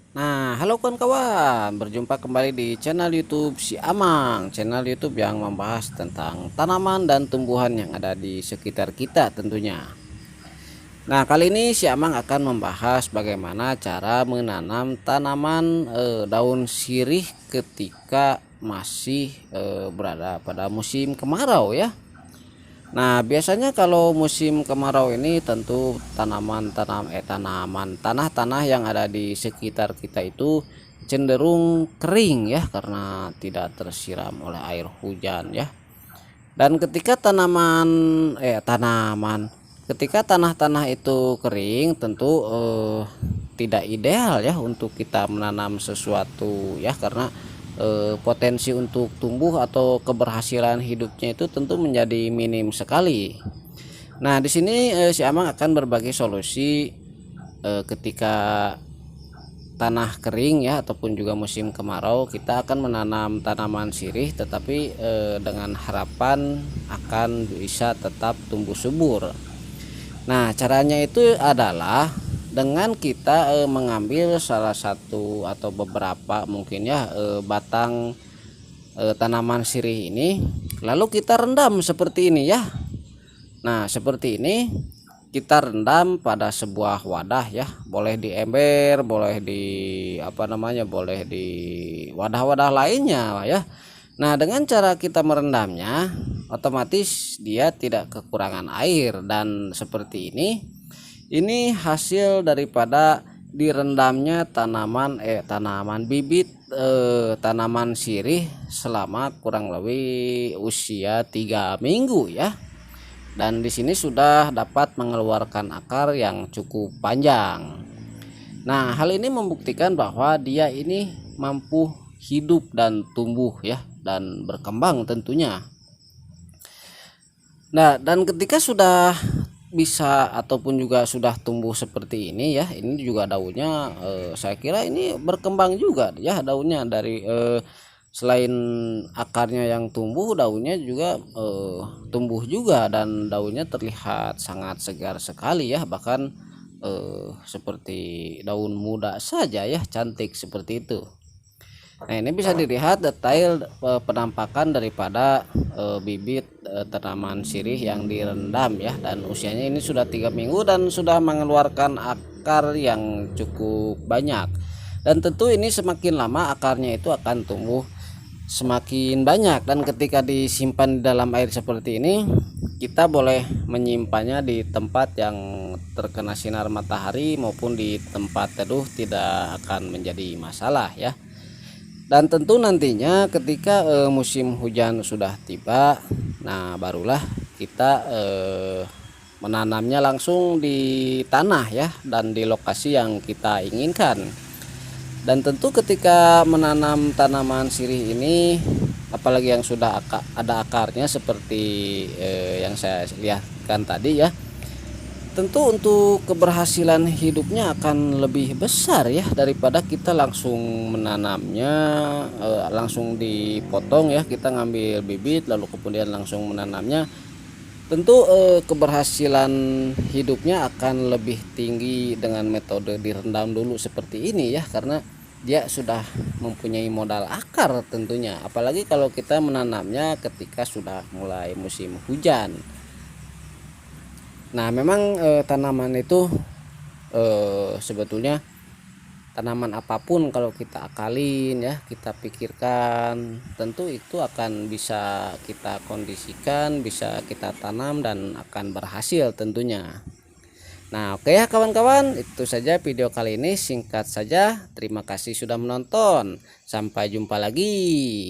Nah, halo kawan-kawan, berjumpa kembali di channel YouTube Si Amang, channel YouTube yang membahas tentang tanaman dan tumbuhan yang ada di sekitar kita tentunya. Nah, kali ini Si Amang akan membahas bagaimana cara menanam tanaman daun sirih ketika masih berada pada musim kemarau ya. Nah, biasanya kalau musim kemarau ini tentu tanah-tanah yang ada di sekitar kita itu cenderung kering ya karena tidak tersiram oleh air hujan ya. Dan ketika ketika tanah-tanah itu kering tentu tidak ideal ya untuk kita menanam sesuatu ya karena potensi untuk tumbuh atau keberhasilan hidupnya itu tentu menjadi minim sekali. Nah, di sini si Amang akan berbagi solusi ketika tanah kering ya ataupun juga musim kemarau kita akan menanam tanaman sirih tetapi dengan harapan akan bisa tetap tumbuh subur. Nah, caranya itu adalah dengan kita mengambil salah satu atau beberapa mungkin ya batang tanaman sirih ini lalu kita rendam seperti ini ya. Nah, seperti ini kita rendam pada sebuah wadah ya, boleh di ember, boleh di boleh di wadah-wadah lainnya ya. Nah, dengan cara kita merendamnya otomatis dia tidak kekurangan air dan seperti ini hasil daripada direndamnya tanaman bibit tanaman sirih selama kurang lebih usia 3 minggu ya. Dan di sini sudah dapat mengeluarkan akar yang cukup panjang. Nah, hal ini membuktikan bahwa dia ini mampu hidup dan tumbuh ya dan berkembang tentunya. Nah, dan ketika sudah bisa ataupun juga sudah tumbuh seperti ini ya, ini juga daunnya saya kira ini berkembang juga ya daunnya dari selain akarnya yang tumbuh, daunnya juga tumbuh juga dan daunnya terlihat sangat segar sekali ya, bahkan seperti daun muda saja ya, cantik seperti itu. Nah, ini bisa dilihat detail penampakan daripada bibit tanaman sirih yang direndam ya, dan usianya ini sudah 3 minggu dan sudah mengeluarkan akar yang cukup banyak. Dan tentu ini semakin lama akarnya itu akan tumbuh semakin banyak, dan ketika disimpan di dalam air seperti ini kita boleh menyimpannya di tempat yang terkena sinar matahari maupun di tempat teduh, tidak akan menjadi masalah ya. Dan tentu nantinya ketika musim hujan sudah tiba, nah barulah kita menanamnya langsung di tanah ya dan di lokasi yang kita inginkan. Dan tentu ketika menanam tanaman sirih ini, apalagi yang sudah ada akarnya seperti yang saya lihatkan tadi ya, tentu untuk keberhasilan hidupnya akan lebih besar ya daripada kita langsung menanamnya langsung dipotong ya, kita ngambil bibit lalu kemudian langsung menanamnya. Tentu keberhasilan hidupnya akan lebih tinggi dengan metode direndam dulu seperti ini ya, karena dia sudah mempunyai modal akar tentunya, apalagi kalau kita menanamnya ketika sudah mulai musim hujan. Nah, memang tanaman itu sebetulnya tanaman apapun kalau kita akalin ya, kita pikirkan, tentu itu akan bisa kita kondisikan, bisa kita tanam dan akan berhasil tentunya. Nah, oke ya kawan-kawan, itu saja video kali ini, singkat saja. Terima kasih sudah menonton. Sampai jumpa lagi.